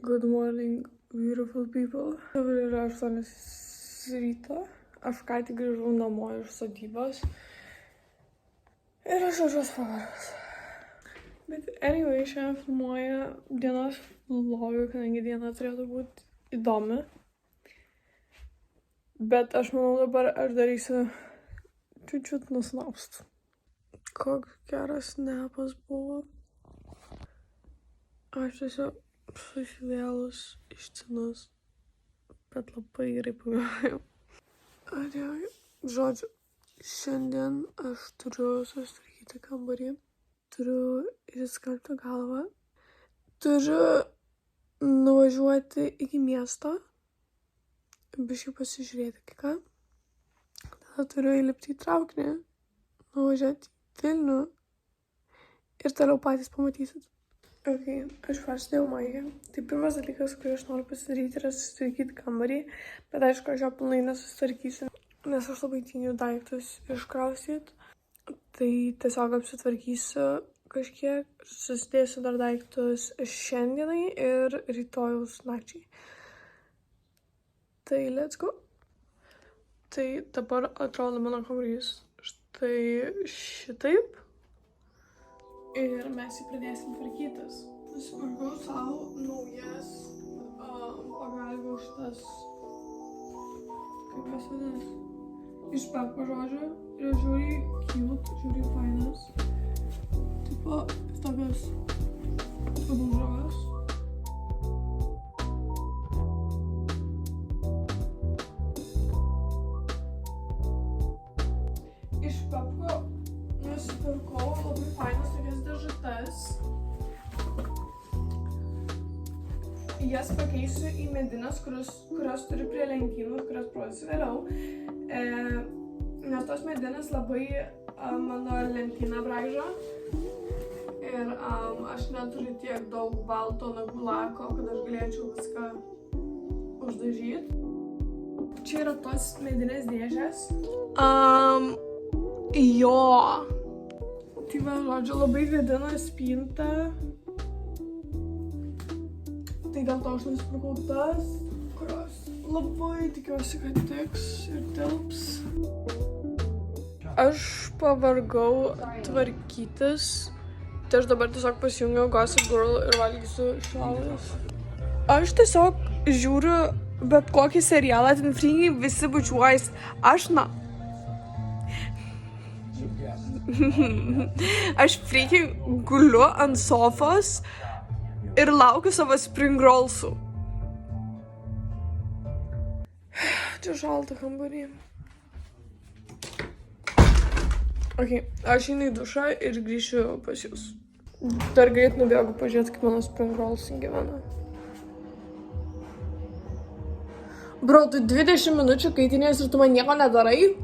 Good morning, beautiful people. Dabar yra 8 ryto. Aš ką tik grįžau namo iš sodybos. Ir aš jaučiuosi pavargus. Bet anyway, šiandien filmuoja dienos vlogą, kadangi diena turėtų būti įdomi. Bet aš manau dabar aš darysiu čiut nusnaust. Koks geras snapas buvo. Aš tiesiog susivėlus išcinus, bet labai gerai pamiegojau. Žodžiu, šiandien aš turiu susitvarkyti kambarį, turiu įsiskalbti galvą, turiu nuvažiuoti iki miesto, biškį pasižiūrėti kai ką, tada turiu įlipti į traukinį, nuvažiuoti į Vilnių ir toliau patys pamatysit. Ok, aš persidėjau maikę. Tai pirmas dalykas, kurį aš noriu pasidaryti, yra susitvarkyti kambarį, bet aišku, aš jo pilnai nesusitvarkysiu, nes aš labai tingiu daiktus iškraustyti. Tai tiesiog apsitvarkysiu kažkiek, susidėsiu dar daiktus šiandienai ir rytojaus nakčiai. Tai let's go. Tai dabar atrodo mano kambarys štai šitaip. Ir mes jį pradėsim tvarkytis. Nusipirkau savo naujas pagalvių šitas, kaip jas vadinasi, iš Peppa žodžio. Ir žiūri cute, žiūri fainas. Tipo, tokios padaužos. Iš Peppa nusipirkau labai fainas tokias dėžutes. Jas pakeisiu į medines, kurios turi prie lentynų, kurias prodėsiu vėliau. Nes tos medinės labai mano lentyną braižo. Ir aš neturiu tiek daug balto nagų lako, kad aš galėčiau viską uždažyti. Čia yra tos medinės dėžės. Jo. Tai va, žodžiu, labai vėdina spintą. Tai dėl to aš nusipirkau tas, kurios labai tikiuosi, kad tiks ir tilps. Aš pavargau tvarkytis. Tai aš dabar tiesiog pasijungiau Gossip Girl ir valgysiu šalus. Aš tiesiog žiūriu bet kokį serialą, ten freaking visi bučiuojasi. Aš freaking guliu ant sofos ir laukiu savo spring rollsų. Čia šalta kambarį. Ok, aš einu į dušą ir grįšiu pas jūs. Dar greit nubėgu pažiūrėti, kaip mano spring rollsai gyvena. Bro, tu 20 minučių kaitinės ir tu man nieko nedarai?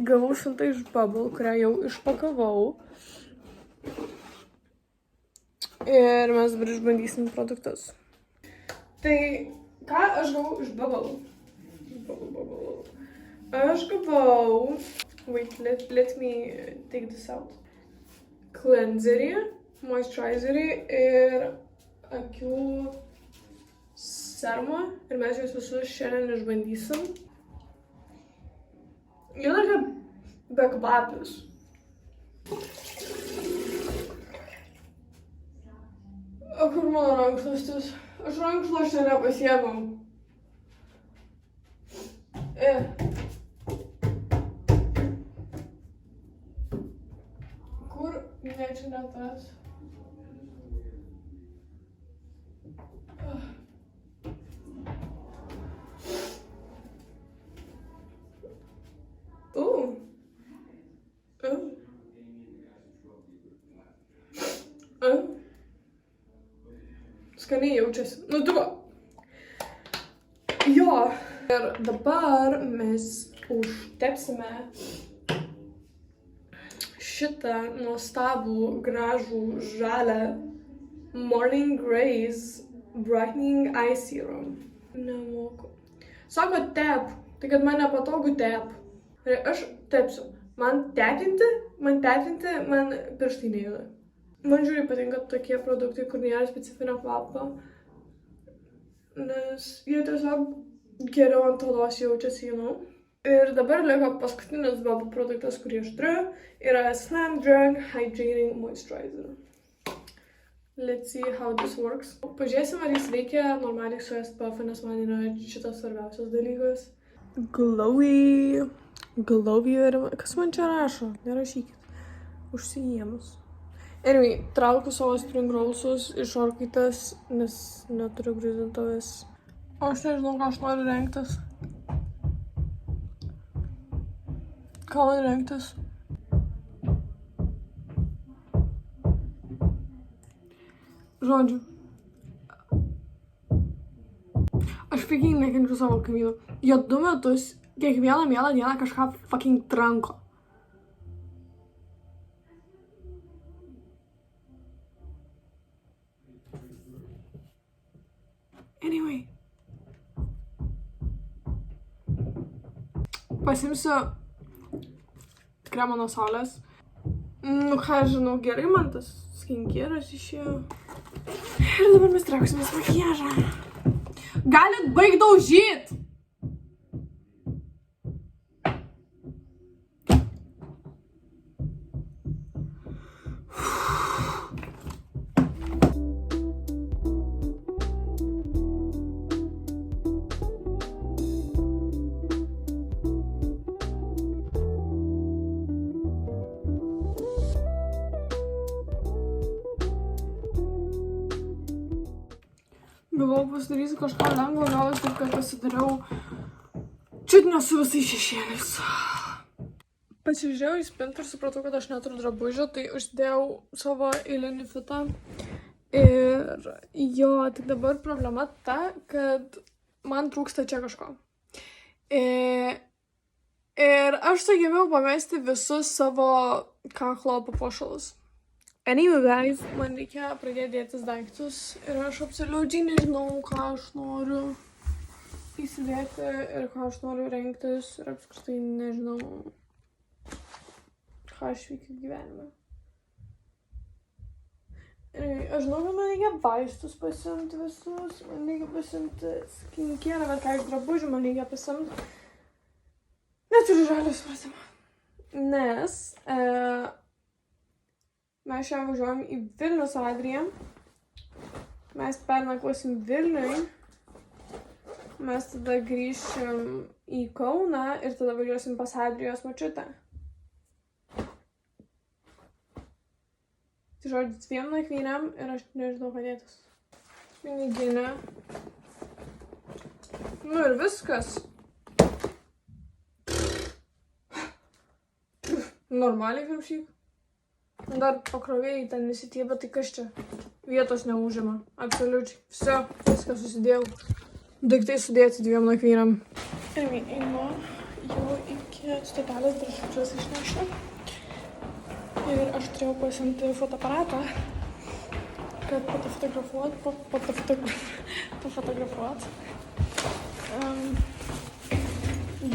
Gavau siuntą iš Bubble, kurią jau išpakavau. Ir mes dabar išbandysim produktus. Tai ką aš gavau iš Bubble? Aš gavau... Wait, let me take this out. Cleanserį, moisturizerį ir akių serumą. Ir mes juos visus šiandien išbandysim. Jie tokia bekvapis. O kur mano rankšluostis? Aš rankšluostį nepasiėmiau. Kur? Ne, čia ne tas. Skaniai jaučiasi. Nu, tu va. Jo. Ir dabar mes užtepsime šitą nuostabų, gražų, žalią Morning Grace Brightening Eye Serum. Nemoku. Sako tep, tai kad man nepatogu tep. Aš tepsiu. Man tetinti, man pirštai nejuda. Man žiūri patinka tokie produktai, kur nėra specifinio kvapo, nes jie tiesiog geriau ant odos jaučiasi, Ir dabar liko paskutinis Bubble produktas, kurį aš turiu, yra Slam Drunk Hydrating Moisturizer. Let's see how this works. Pažiūrėsim, ar jis veikia normaliai su SPF, nes man yra šitas svarbiausias dalykas. Glowy, kas man čia rašo? Nerašykit. Užsiėmus. Anyway, traukiu savo spring rollsus iš orkaitės, nes neturiu grįzintuvės. O aš nežinau, ką aš noriu rengtis. Ką man rengtis? Žodžiu. Aš fucking nekenčiu savo kaimynų. Jie 2 metus kiekvieną mielą dieną kažką fucking tranko. Anyway. Pasimsiu kremą nuo saulės. Nu ką aš žinau, gerai man tas skincare'as išėjo. Ir dabar mes trauksimės makiažą. Galit baigt daužyt! Galvojau pasidarysiu kažką lengvo, gavos taip, kad pasidariau čiutnio su visais šešėliais. Pasižiūrėjau į spintą ir supratau, kad aš neturiu drabužio, tai uždėjau savo eilinį fitą. Ir jo, tik dabar problema ta, kad man trūksta čia kažko. Ir aš sugebėjau pamesti visus savo kaklo papuošalus. Anyway, guys, man reikia pradėti dėtis daiktus ir aš absoliučiai nežinau, ką aš noriu įsidėti ir ką aš noriu rengtis ir apskritai nežinau, ką aš veikiu gyvenime. Aš žinau, kad man reikia vaistus pasiimti visus, man reikia pasiimti skincare'ą, bet ką iš drabužių man reikia pasiimti. Neturiu žalio supratimo, nes mes šiandien važiuojam į Vilnių su Adrija. Mes pernakvosim Vilniui. Mes tada grįšim į Kauną ir tada važiuosim pas Adrijos močiutę. Tai žodžiu, 2 nakvynėm ir aš nežinau, ką dėtis. Piniginė. Nu ir viskas. Normaliai krepšyk. Dar pakrovėjai ten visi tie, bet tai kas čia? Vietos neužima. Absoliučiai. Viso, viską susidėjau. Daiktai sudėti 2 nakvynėm. Ir einu jau iki stotelės dražučius išnešti. Ir aš turėjau pasiimti fotoaparatą, kad pafotografuot.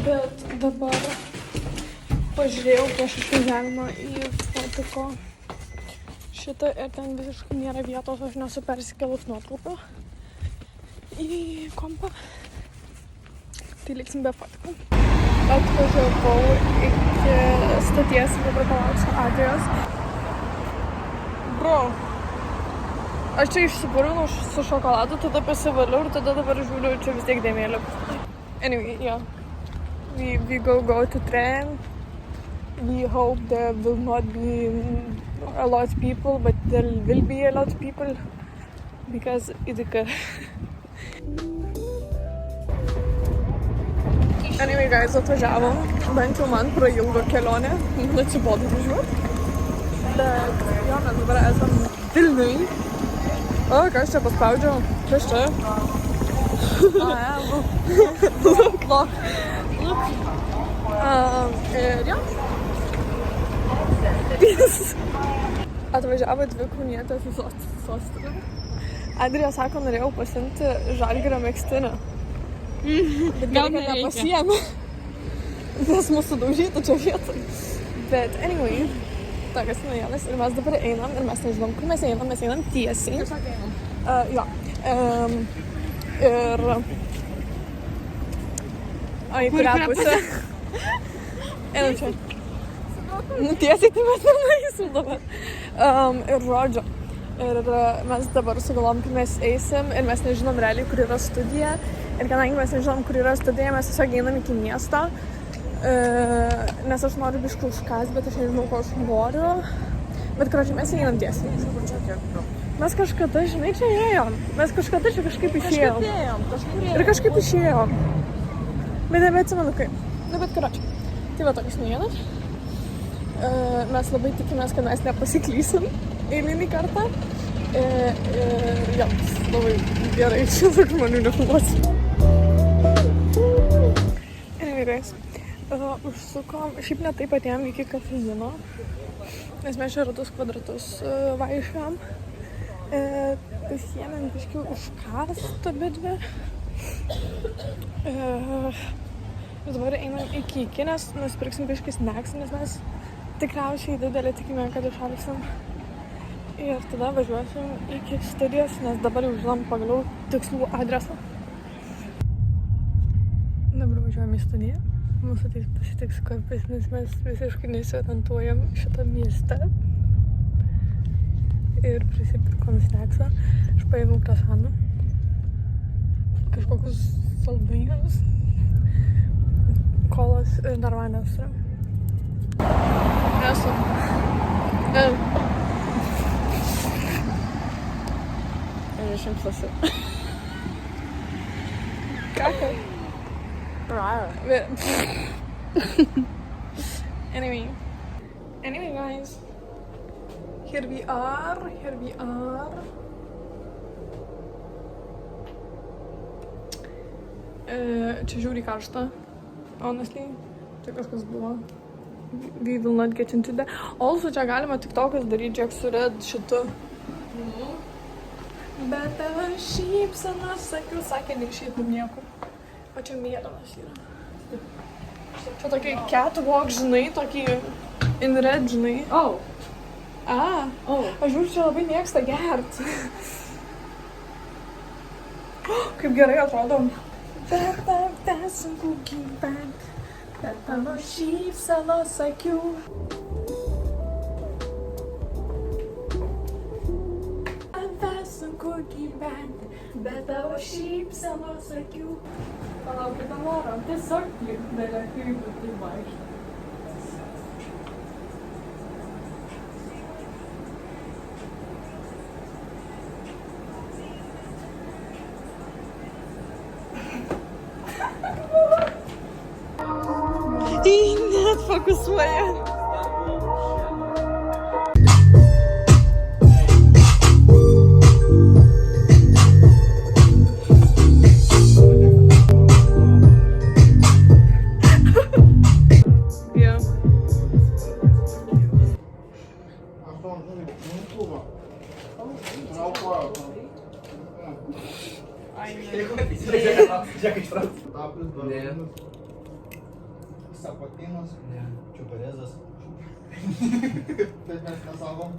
Bet dabar pažiūrėjau prieš išvažiavimą į fotiko šitą ir ten visiškai nėra vietos, aš nesu persikėlus nuotrauką į kompą. Tai liksim be fotikų. Atvažiavau iki stoties ir dabar palauksiu Adrijos. Bro, aš čia išsipurvinau su šokoladu, tada pasivaliau ir tada dabar žiūriu, čia vis tiek dėmėlė. Anyway, yeah. We go to train. We hope there will not be a lot of people, but there will be a lot of people because IDK. Anyway, guys, atvažiavom. Bent jau man prailgo kelionė. Atsibodu važiuoti. Bet jo, mes dabar esam Vilniuj. O, ką aš čia paspaudžiau? Kas čia? Look. Ir jo. Atvažiavo 2 kaunietės į sostinę. Adrija sako, norėjau pasiimti Žalgirio megztinį. Bet gal kad nepasiėmė. Nes mūsų daužytų čia vietoj. Bet anyway, tokias naujienas ir mes dabar einam ir mes nežinom, kur mes einam tiesiai. Tiesiog einam. Jo. Ir... O, į kurią pusę? Einam čia. Nu, tiesiai, tai mes nenueisim dabar. Ir žodžiu. Ir mes dabar sugalvom, kad mes eisim ir mes nežinom realiai, kur yra studija. Ir kadangi mes nežinom, kur yra studija, mes tiesiog einam iki miesto. Nes aš noriu biškų užkas, bet aš nežinau, ko aš noriu. Bet, karočiui, mes einam tiesiai. Mes kažkada, žinai, čia ėjom. Mes kažkada čia kažkaip išėjom. Ir kažkaip išėjom. Bet nebeatsimenu kaip. Nu, bet, karočiui. Tai va tokius naujienas. Mes labai tikimės, kad mes nepasiklysim eilinį kartą. Jiems labai gerai šiek žmonių nefilmuosim. Anyways, užsukom, šiaip ne taip atėjom iki kafeino, nes mes čia ratus kvadratus vaikščiojom. Pasiėmėm biškių užkast abidvi. Dabar einam į Kiki, nes nusipirksim biškį snacks, nes mes tikriausiai didelė tikime, kad išalksim. Ir tada važiuosim iki studijos, nes dabar jau žinom pagaliau tikslų adresą. Dabar važiuojam į studiją. Mūsų tai pasitiks karpis, nes mes visiškai nesiorientuojam šitą miestą. Ir prisipirkom snacksą. Aš paėmiau krasanų. Kažkokius saldainius. Kolas ir dar vandens turim. Esu. Ir šimtasi. Kaka. Anyway, guys. Here we are. Čia žiūri karšta. Honestly. Čia kažkas buvo. We will not get into that. Also, čia galima tiktokas daryti, žiūrėk su red šitu. Bet tavo šypsenas, sakiau, sakė, neišeitum niekur. O čia mėlynas yra. Čia tokį catwalk, žinai, tokį in red, žinai. Oh. Aš žiūrėjau, čia labai mėgsta gert. Kaip gerai atrodom. Bet tave sunku gyvent, bet tavo šypsenas, sakiau. Sunku gyventi, bet tavo šypsenos akių. Palaukit, norom, tiesiog didelė kaip tai vaikšto. Net fokusuoja. Sapatinus, čiuparezas. Taip mes nesakom.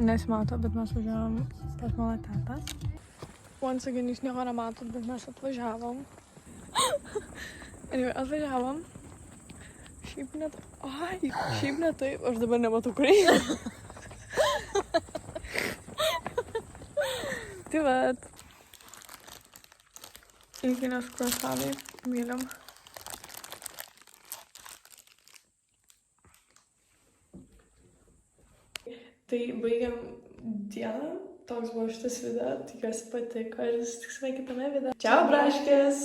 Nesimato, bet mes važiavom pas mano tetą. Once again, jūs nieko nematot, bet mes atvažiavom. Anyway, atvažiavom. Šiaip ne taip, aš dabar nematau kur eiti. Tai vat. Ilginės kruasanai, mylim. Tai baigiam dieną. Toks buvo šitas video. Tikiuosi patiko ir susitiksime kitame video. Čiau, braškės!